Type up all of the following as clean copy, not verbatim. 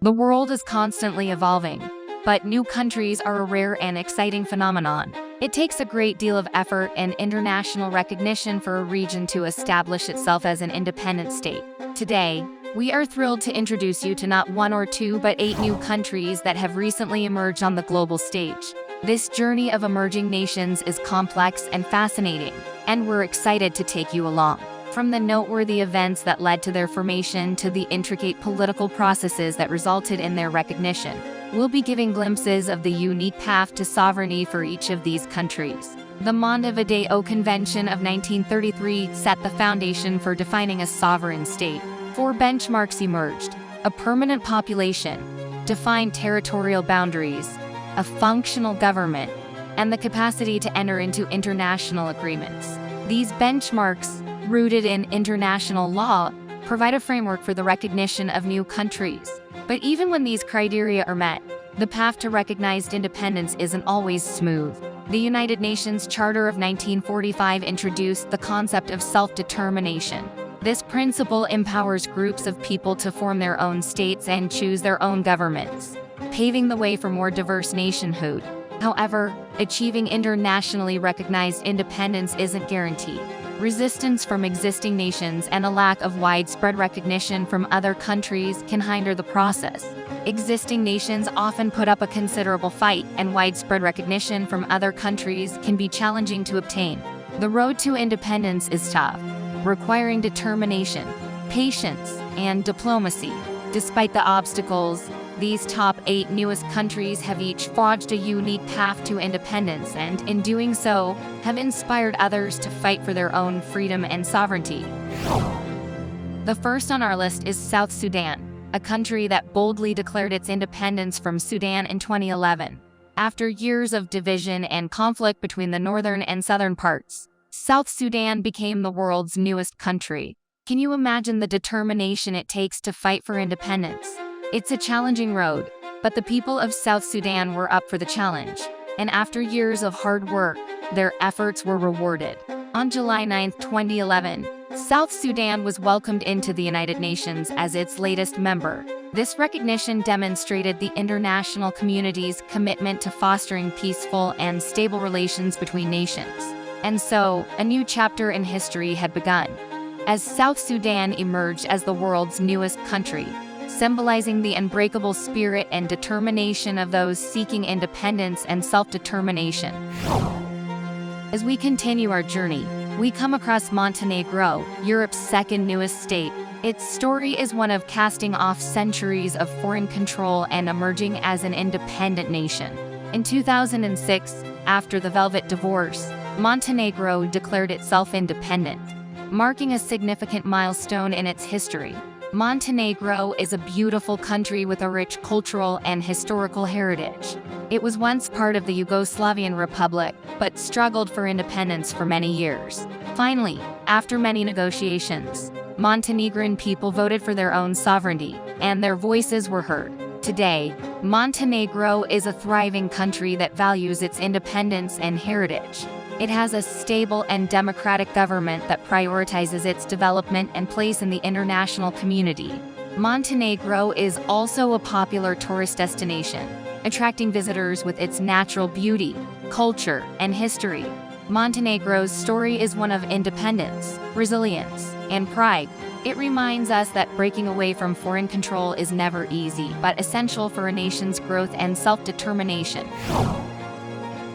The world is constantly evolving, but new countries are a rare and exciting phenomenon. It takes a great deal of effort and international recognition for a region to establish itself as an independent state. Today, we are thrilled to introduce you to not one or two but 8 new countries that have recently emerged on the global stage. This journey of emerging nations is complex and fascinating, and we're excited to take you along. From the noteworthy events that led to their formation to the intricate political processes that resulted in their recognition, we'll be giving glimpses of the unique path to sovereignty for each of these countries. The Montevideo Convention of 1933 set the foundation for defining a sovereign state. 4 benchmarks emerged: a permanent population, defined territorial boundaries, a functional government, and the capacity to enter into international agreements. These benchmarks, rooted in international law, provide a framework for the recognition of new countries. But even when these criteria are met, the path to recognized independence isn't always smooth. The United Nations Charter of 1945 introduced the concept of self-determination. This principle empowers groups of people to form their own states and choose their own governments, paving the way for more diverse nationhood. However, achieving internationally recognized independence isn't guaranteed. Resistance from existing nations and a lack of widespread recognition from other countries can hinder the process. Existing nations often put up a considerable fight, and widespread recognition from other countries can be challenging to obtain. The road to independence is tough, requiring determination, patience, and diplomacy. Despite the obstacles, these top 8 newest countries have each forged a unique path to independence and, in doing so, have inspired others to fight for their own freedom and sovereignty. The first on our list is South Sudan, a country that boldly declared its independence from Sudan in 2011. After years of division and conflict between the northern and southern parts, South Sudan became the world's newest country. Can you imagine the determination it takes to fight for independence? It's a challenging road, but the people of South Sudan were up for the challenge, and after years of hard work, their efforts were rewarded. On July 9, 2011, South Sudan was welcomed into the United Nations as its latest member. This recognition demonstrated the international community's commitment to fostering peaceful and stable relations between nations. And so, a new chapter in history had begun, as South Sudan emerged as the world's newest country, symbolizing the unbreakable spirit and determination of those seeking independence and self-determination. As we continue our journey, we come across Montenegro, Europe's second newest state. Its story is one of casting off centuries of foreign control and emerging as an independent nation. In 2006, after the Velvet Divorce, Montenegro declared itself independent, marking a significant milestone in its history. Montenegro is a beautiful country with a rich cultural and historical heritage. It was once part of the Yugoslavian Republic, but struggled for independence for many years. Finally, after many negotiations, Montenegrin people voted for their own sovereignty, and their voices were heard. Today, Montenegro is a thriving country that values its independence and heritage. It has a stable and democratic government that prioritizes its development and place in the international community. Montenegro is also a popular tourist destination, attracting visitors with its natural beauty, culture, and history. Montenegro's story is one of independence, resilience, and pride. It reminds us that breaking away from foreign control is never easy, but essential for a nation's growth and self-determination.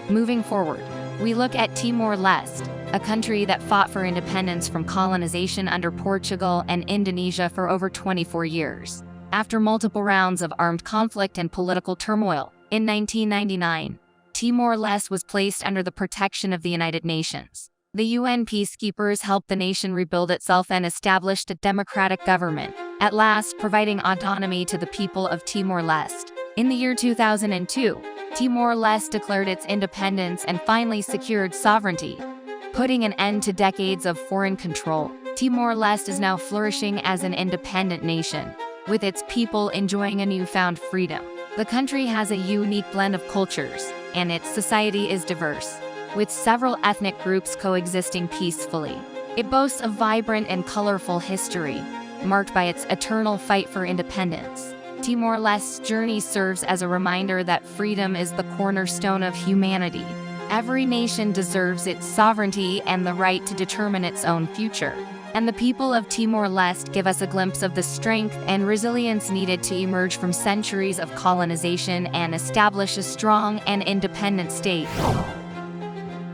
Moving forward, we look at Timor-Leste, a country that fought for independence from colonization under Portugal and Indonesia for over 24 years. After multiple rounds of armed conflict and political turmoil, in 1999, Timor-Leste was placed under the protection of the United Nations. The UN peacekeepers helped the nation rebuild itself and established a democratic government, at last providing autonomy to the people of Timor-Leste. In the year 2002, Timor-Leste declared its independence and finally secured sovereignty, putting an end to decades of foreign control. Timor-Leste is now flourishing as an independent nation, with its people enjoying a newfound freedom. The country has a unique blend of cultures, and its society is diverse, with several ethnic groups coexisting peacefully. It boasts a vibrant and colorful history, marked by its eternal fight for independence. Timor-Leste's journey serves as a reminder that freedom is the cornerstone of humanity. Every nation deserves its sovereignty and the right to determine its own future. And the people of Timor-Leste give us a glimpse of the strength and resilience needed to emerge from centuries of colonization and establish a strong and independent state.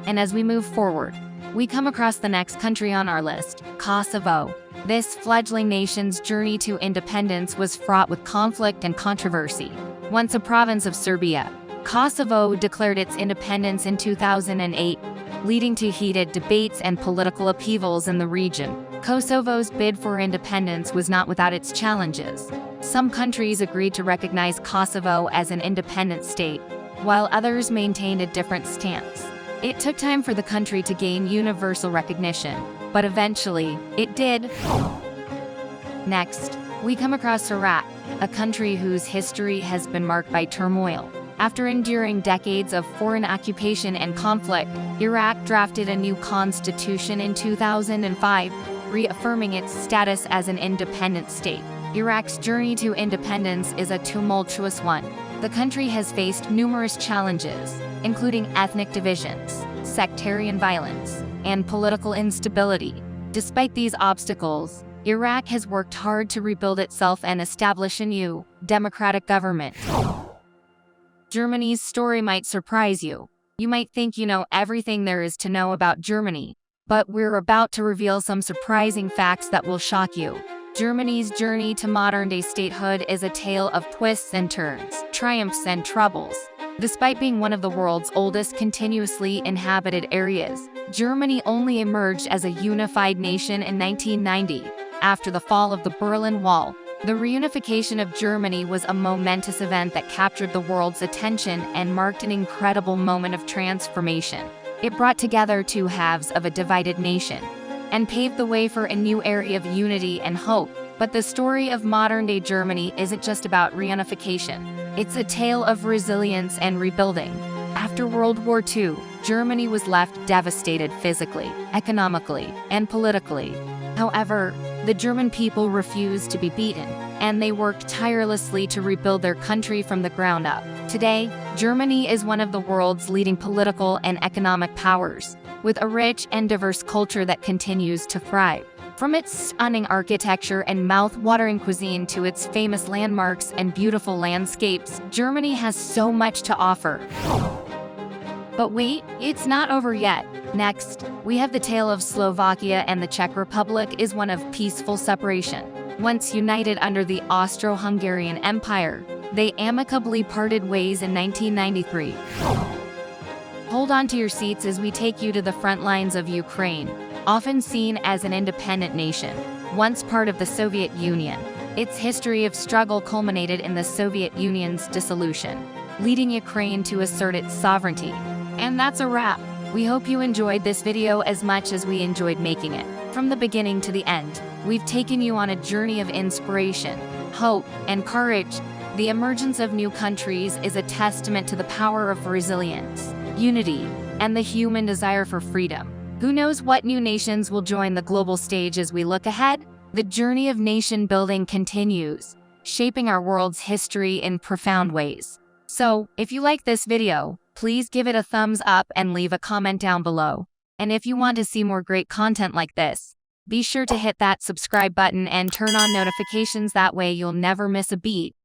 And as we move forward, we come across the next country on our list, Kosovo. This fledgling nation's journey to independence was fraught with conflict and controversy. Once a province of Serbia, Kosovo declared its independence in 2008, leading to heated debates and political upheavals in the region. Kosovo's bid for independence was not without its challenges. Some countries agreed to recognize Kosovo as an independent state, while others maintained a different stance. It took time for the country to gain universal recognition, but eventually, it did. Next, we come across Iraq, a country whose history has been marked by turmoil. After enduring decades of foreign occupation and conflict, Iraq drafted a new constitution in 2005, reaffirming its status as an independent state. Iraq's journey to independence is a tumultuous one. The country has faced numerous challenges, including ethnic divisions, sectarian violence, and political instability. Despite these obstacles, Iraq has worked hard to rebuild itself and establish a new, democratic government. Germany's story might surprise you. You might think you know everything there is to know about Germany, but we're about to reveal some surprising facts that will shock you. Germany's journey to modern-day statehood is a tale of twists and turns, triumphs and troubles. Despite being one of the world's oldest continuously inhabited areas, Germany only emerged as a unified nation in 1990, after the fall of the Berlin Wall. The reunification of Germany was a momentous event that captured the world's attention and marked an incredible moment of transformation. It brought together two halves of a divided nation and paved the way for a new era of unity and hope. But the story of modern-day Germany isn't just about reunification. It's a tale of resilience and rebuilding. After World War II, Germany was left devastated physically, economically, and politically. However, the German people refused to be beaten, and they worked tirelessly to rebuild their country from the ground up. Today, Germany is one of the world's leading political and economic powers, with a rich and diverse culture that continues to thrive. From its stunning architecture and mouth-watering cuisine to its famous landmarks and beautiful landscapes, Germany has so much to offer. But wait, it's not over yet. Next, we have the tale of Slovakia, and the Czech Republic is one of peaceful separation. Once united under the Austro-Hungarian Empire, they amicably parted ways in 1993. Hold on to your seats as we take you to the front lines of Ukraine, often seen as an independent nation, once part of the Soviet Union. Its history of struggle culminated in the Soviet Union's dissolution, leading Ukraine to assert its sovereignty. And that's a wrap. We hope you enjoyed this video as much as we enjoyed making it. From the beginning to the end, we've taken you on a journey of inspiration, hope, and courage. The emergence of new countries is a testament to the power of resilience, unity, and the human desire for freedom. Who knows what new nations will join the global stage as we look ahead? The journey of nation building continues, shaping our world's history in profound ways. So, if you like this video, please give it a thumbs up and leave a comment down below. And if you want to see more great content like this, be sure to hit that subscribe button and turn on notifications, that way you'll never miss a beat.